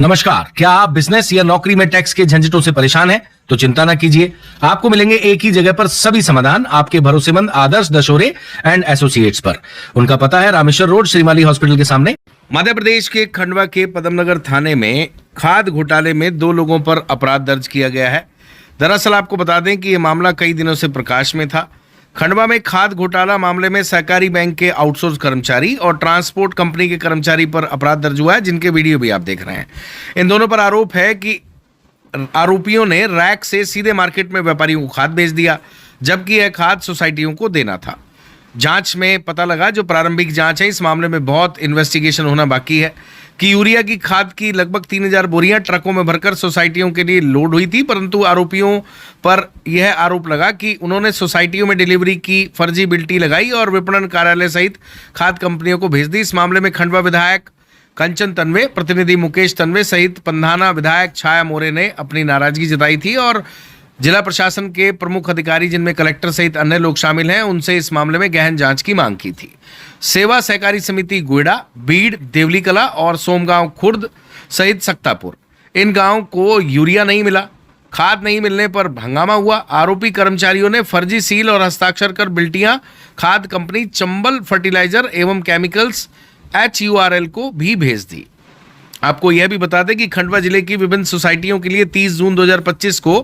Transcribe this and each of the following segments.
नमस्कार। क्या आप बिजनेस या नौकरी में टैक्स के झंझटों से परेशान हैं? तो चिंता ना कीजिए, आपको मिलेंगे एक ही जगह पर सभी समाधान आपके भरोसेमंद आदर्श दशोरे एंड एसोसिएट्स पर। उनका पता है रामेश्वर रोड, श्रीमाली हॉस्पिटल के सामने। मध्य प्रदेश के खंडवा के पदमनगर थाने में खाद घोटाले में 2 लोगों पर अपराध दर्ज किया गया है। दरअसल आपको बता दें कि यह मामला कई दिनों से प्रकाश में था। खंडवा में खाद घोटाला मामले में सहकारी बैंक के आउटसोर्स कर्मचारी और ट्रांसपोर्ट कंपनी के कर्मचारी पर अपराध दर्ज हुआ है, जिनके वीडियो भी आप देख रहे हैं। इन दोनों पर आरोप है कि आरोपियों ने रैक से सीधे मार्केट में व्यापारियों को खाद बेच दिया, जबकि यह खाद सोसाइटियों को देना था। जांच में पता लगा, जो प्रारंभिक जांच है, इस मामले में बहुत इन्वेस्टिगेशन होना बाकी है, कि यूरिया की खाद की लगभग 3000 बोरियां ट्रकों में भरकर सोसाइटियों के लिए लोड हुई थी। परंतु आरोपियों पर यह आरोप लगा कि उन्होंने सोसाइटियों में डिलीवरी की फर्जी बिल्टी लगाई और विपणन कार्यालय सहित खाद कंपनियों को भेज दी। इस मामले में खंडवा विधायक कंचन तन्वे, प्रतिनिधि मुकेश तन्वे सहित पंधाना विधायक छाया मोरे ने अपनी नाराजगी जताई थी और जिला प्रशासन के प्रमुख अधिकारी, जिनमें कलेक्टर सहित अन्य लोग शामिल हैं, उनसे इस मामले में गहन जांच की मांग की थी। सेवा सहकारी समिति गुएडा, बीड़, देवली कला और सोमगांव खुर्द सहित सक्तापुर, इन गांवों को यूरिया नहीं मिला। खाद नहीं मिलने पर हंगामा हुआ। आरोपी कर्मचारियों ने फर्जी सील और हस्ताक्षर कर बिल्टियां खाद कंपनी चंबल फर्टिलाइजर एवं केमिकल्स HURL को भी भेज दी। आपको यह भी बता दें कि खंडवा जिले की विभिन्न सोसाइटियों के लिए 30 जून 2025 को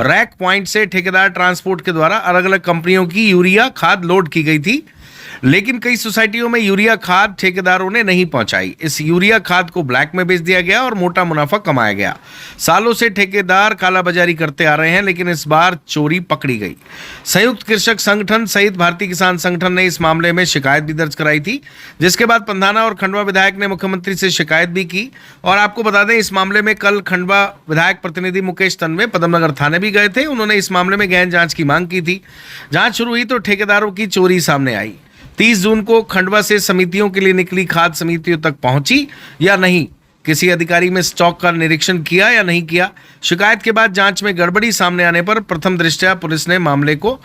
रैक पॉइंट से ठेकेदार ट्रांसपोर्ट के द्वारा अलग अलग कंपनियों की यूरिया खाद लोड की गई थी, लेकिन कई सोसाइटियों में यूरिया खाद ठेकेदारों ने नहीं पहुंचाई। इस यूरिया खाद को ब्लैक में बेच दिया गया और मोटा मुनाफा कमाया गया। सालों से ठेकेदार कालाबाजारी करते आ रहे हैं, लेकिन इस बार चोरी पकड़ी गई। संयुक्त कृषक संगठन सहित भारतीय किसान संगठन ने इस मामले में शिकायत भी दर्ज कराई थी, जिसके बाद पंधाना और खंडवा विधायक ने मुख्यमंत्री से शिकायत भी की। और आपको बता दें, इस मामले में कल खंडवा विधायक प्रतिनिधि मुकेश तन्वे पदमनगर थाने भी गए थे। उन्होंने इस मामले में गहन जांच की मांग की थी। जांच शुरू हुई तो ठेकेदारों की चोरी सामने आई। 30 जून को खंडवा से समितियों के लिए निकली खाद समितियों तक पहुंची या नहीं, किसी अधिकारी में स्टॉक का निरीक्षण किया या नहीं किया। शिकायत के बाद जांच में गड़बड़ी सामने आने पर प्रथम दृष्टया पुलिस ने मामले को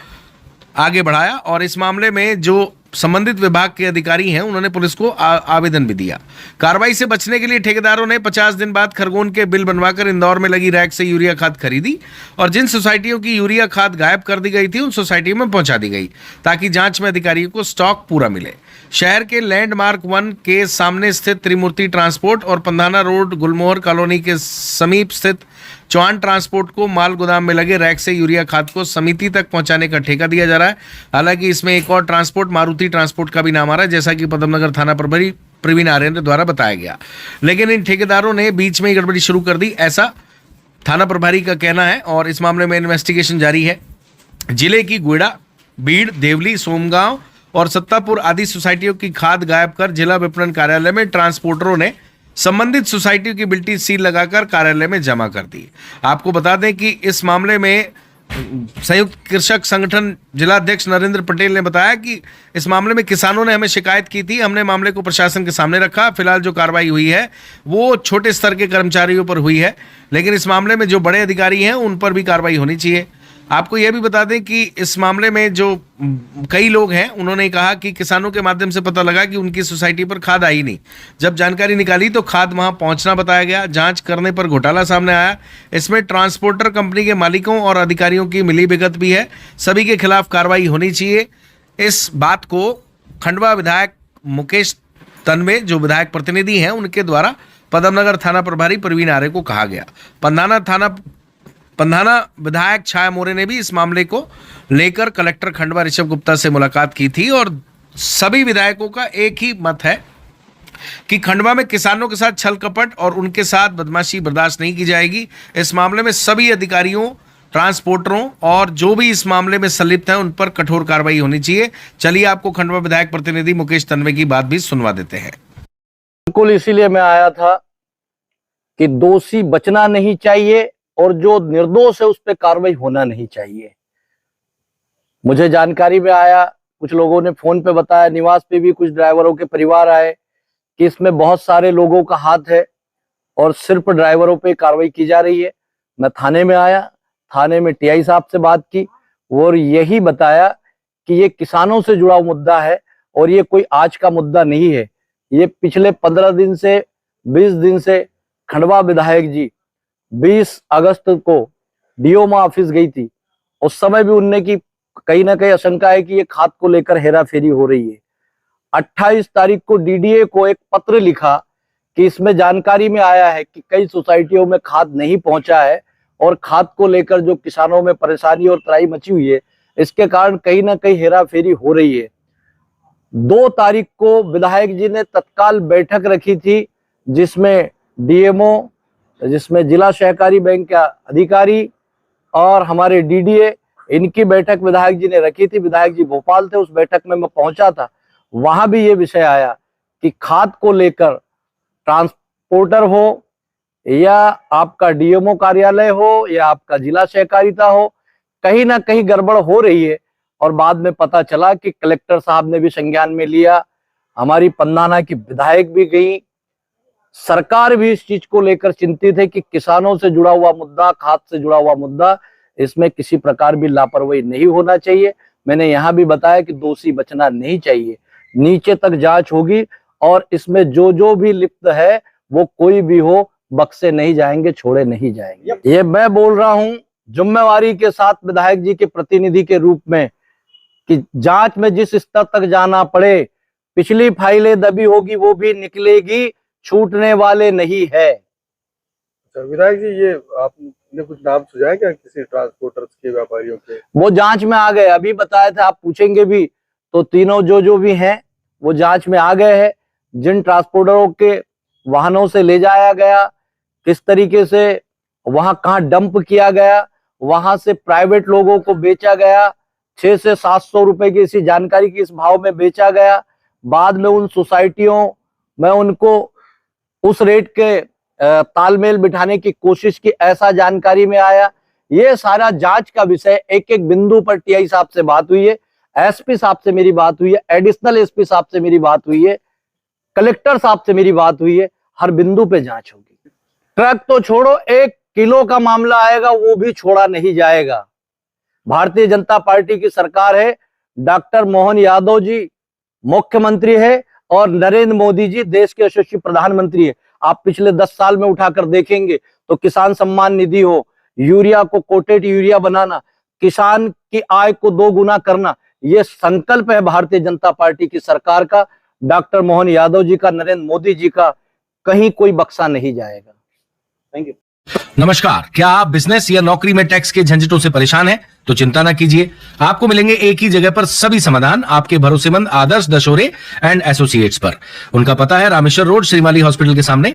आगे बढ़ाया और इस मामले में जो संबंधित विभाग के अधिकारी हैं, उन्होंने पुलिस को आवेदन भी दिया। कार्रवाई से बचने के लिए ठेकेदारों ने 50 दिन बाद खरगोन के बिल बनवाकर इंदौर में लगी रैक से यूरिया खाद खरीदी और जिन सोसाइटियों की यूरिया खाद गायब कर दी गई थी, उन सोसाइटियों में पहुंचा दी गई, ताकि जांच में अधिकारियों को स्टॉक पूरा मिले। शहर के लैंडमार्क 1 के सामने स्थित त्रिमूर्ति ट्रांसपोर्ट और पंधाना रोड गुलमोहर कॉलोनी के समीप स्थित चौहान ट्रांसपोर्ट को माल गोदाम में लगे रैक से यूरिया खाद को समिति तक पहुंचाने का ठेका दिया जा रहा है। हालांकि इसमें एक और ट्रांसपोर्ट मारुति ट्रांसपोर्ट का भी नाम आ रहा है, जैसा कि पदमनगर थाना प्रभारी प्रवीण आर्यन द्वारा बताया गया। लेकिन इन ठेकेदारों ने बीच में ही गड़बड़ी शुरू कर दी, ऐसा थाना प्रभारी का कहना है और इस मामले में इन्वेस्टिगेशन जारी है। जिले की गुएडा, बीड़, देवली, सोमगांव और सत्तापुर आदि सोसाइटियों की खाद गायब कर जिला विपणन कार्यालय में ट्रांसपोर्टरों ने संबंधित सोसाइटियों की बिल्टी सील लगाकर कार्यालय में जमा कर दी। आपको बता दें कि इस मामले में संयुक्त कृषक संगठन जिलाध्यक्ष नरेंद्र पटेल ने बताया कि इस मामले में किसानों ने हमें शिकायत की थी, हमने मामले को प्रशासन के सामने रखा। फिलहाल जो कार्रवाई हुई है वो छोटे स्तर के कर्मचारियों पर हुई है, लेकिन इस मामले में जो बड़े अधिकारी हैं उन पर भी कार्रवाई होनी चाहिए। आपको यह भी बता दें कि इस मामले में जो कई लोग हैं, उन्होंने कहा कि किसानों के माध्यम से पता लगा कि उनकी सोसाइटी पर खाद आई नहीं। जब जानकारी निकाली तो खाद वहां पहुंचना बताया गया। जांच करने पर घोटाला सामने आया। इसमें ट्रांसपोर्टर कंपनी के मालिकों और अधिकारियों की मिलीभगत भी है। सभी के खिलाफ कार्रवाई होनी चाहिए। इस बात को खंडवा विधायक मुकेश तन्वे, जो विधायक प्रतिनिधि हैं, उनके द्वारा पदमनगर थाना प्रभारी प्रवीण आर्य को कहा गया। पंधाना विधायक छाया मोरे ने भी इस मामले को लेकर कलेक्टर खंडवा ऋषभ गुप्ता से मुलाकात की थी और सभी विधायकों का एक ही मत है कि खंडवा में किसानों के साथ छल कपट और उनके साथ बदमाशी बर्दाश्त नहीं की जाएगी। इस मामले में सभी अधिकारियों, ट्रांसपोर्टरों और जो भी इस मामले में संलिप्त हैं, उन पर कठोर कार्रवाई होनी चाहिए। चलिए आपको खंडवा विधायक प्रतिनिधि मुकेश तन्वे की बात भी सुनवा देते हैं। बिल्कुल, इसीलिए मैं आया था कि दोषी बचना नहीं चाहिए और जो निर्दोष है उस पर कार्रवाई होना नहीं चाहिए। मुझे जानकारी में आया, कुछ लोगों ने फोन पे बताया, निवास पे भी कुछ ड्राइवरों के परिवार आए कि इसमें बहुत सारे लोगों का हाथ है और सिर्फ ड्राइवरों पे कार्रवाई की जा रही है। मैं थाने में आया, थाने में TI साहब से बात की और यही बताया कि ये किसानों से जुड़ा मुद्दा है और ये कोई आज का मुद्दा नहीं है। ये पिछले 15 दिन से 20 दिन से खंडवा विधायक जी 20 अगस्त को डीओमा ऑफिस गई थी, उस समय भी उनने की कहीं ना कहीं आशंका है कि ये खाद को लेकर हेराफेरी हो रही है। 28 तारीख को डीडीए को एक पत्र लिखा कि इसमें जानकारी में आया है कि कई सोसाइटियों में खाद नहीं पहुंचा है और खाद को लेकर जो किसानों में परेशानी और त्राही मची हुई है, इसके कारण कहीं ना कहीं हेराफेरी हो रही है। 2 तारीख को विधायक जी ने तत्काल बैठक रखी थी, जिसमें डीएमओ, जिसमें जिला सहकारी बैंक का अधिकारी और हमारे डीडीए, इनकी बैठक विधायक जी ने रखी थी। विधायक जी भोपाल थे, उस बैठक में मैं पहुंचा था। वहां भी ये विषय आया कि खाद को लेकर ट्रांसपोर्टर हो या आपका डीएमओ कार्यालय हो या आपका जिला सहकारिता हो, कहीं ना कहीं गड़बड़ हो रही है। और बाद में पता चला कि कलेक्टर साहब ने भी संज्ञान में लिया, हमारी पंधाना की विधायक भी गई, सरकार भी इस चीज को लेकर चिंतित है कि किसानों से जुड़ा हुआ मुद्दा, खाद से जुड़ा हुआ मुद्दा, इसमें किसी प्रकार भी लापरवाही नहीं होना चाहिए। मैंने यहां भी बताया कि दोषी बचना नहीं चाहिए, नीचे तक जांच होगी और इसमें जो जो भी लिप्त है वो कोई भी हो, बख्शे नहीं जाएंगे, छोड़े नहीं जाएंगे। ये मैं बोल रहा हूं जिम्मेवारी के साथ विधायक जी के प्रतिनिधि के रूप में कि जांच में जिस स्तर तक जाना पड़े, पिछली फाइलें दबी होगी वो भी निकलेगी, छूटने वाले नहीं है। अच्छा विधायक जी, ये आपने कुछ नाम सुझाया क्या किसी ट्रांसपोर्टर्स के, व्यापारियों के? वो जांच में आ गए, अभी बताया था, आप पूछेंगे भी तो तीनों जो भी हैं वो जांच में आ गए हैं। जिन ट्रांसपोर्टरों के वाहनों से ले जाया गया, किस तरीके से वहां कहाँ डंप किया गया, वहां से प्राइवेट लोगों को बेचा गया, 600 से 700 रुपए की इसी जानकारी की इस भाव में बेचा गया। बाद में उन सोसाइटियों में उनको उस रेट के तालमेल बिठाने की कोशिश की, ऐसा जानकारी में आया। ये सारा जांच का विषय, एक एक बिंदु पर टीआई साहब से बात हुई है, एसपी साहब से मेरी बात हुई है, एडिशनल एसपी साहब से मेरी बात हुई है, कलेक्टर साहब से मेरी बात हुई है। हर बिंदु पे जांच होगी। ट्रक तो छोड़ो, 1 किलो का मामला आएगा वो भी छोड़ा नहीं जाएगा। भारतीय जनता पार्टी की सरकार है, डॉक्टर मोहन यादव जी मुख्यमंत्री है और नरेंद्र मोदी जी देश के यशस्वी प्रधानमंत्री है। आप पिछले 10 साल में उठाकर देखेंगे तो किसान सम्मान निधि हो, यूरिया को कोटेड यूरिया बनाना, किसान की आय को 2 गुना करना, ये संकल्प है भारतीय जनता पार्टी की सरकार का, डॉक्टर मोहन यादव जी का, नरेंद्र मोदी जी का। कहीं कोई बख्शा नहीं जाएगा। Thank you. नमस्कार, क्या आप बिजनेस या नौकरी में टैक्स के झंझटों से परेशान हैं? तो चिंता ना कीजिए, आपको मिलेंगे एक ही जगह पर सभी समाधान आपके भरोसेमंद आदर्श दशोरे एंड एसोसिएट्स पर। उनका पता है रामेश्वर रोड, श्रीमाली हॉस्पिटल के सामने।